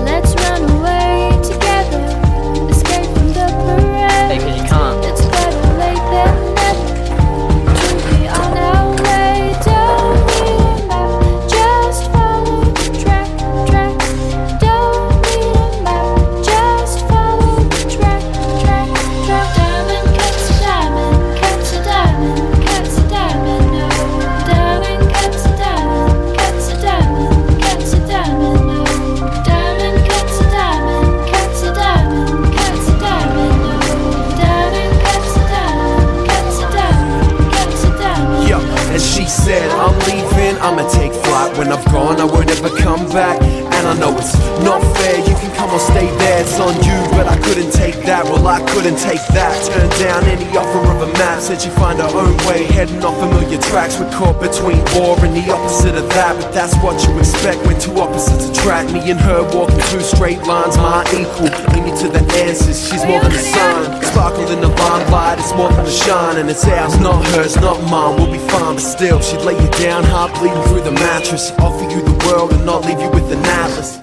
Let's run away together, escape from the parade. Because you can't. It's better late than never to be on our way. Don't need a map, just follow the track. Don't need a map, just follow the track. Diamond cuts a diamond, cuts a diamond, cuts a diamond. No, diamond cuts a diamond, cuts a diamond, cuts a diamond. No, diamond cuts a diamond, cuts a diamond, cuts a diamond. No, diamond cuts a diamond, cuts a diamond, cuts a diamond. Yo, and she said, I'm leaving, I'ma take flight. When I've gone, I won't ever come back. And I know it's not fair, you can come or stay there, it's on you. But I couldn't take that, well I couldn't take that. Turned down any offer of a map, said she'd find her own way. Heading off familiar tracks, we're caught between war and the opposite of that. But that's what you expect when two opposites attract. Me and her walking through straight lines, my equal. Lead me to the answers, she's more than the sun. Sparkle in the limelight, it's more than a shine. And it's ours, not hers, not mine, we'll be fine. But still, she'd lay you down, heart bleeding through the mattress. Offer you the world and not leave you with an atlas.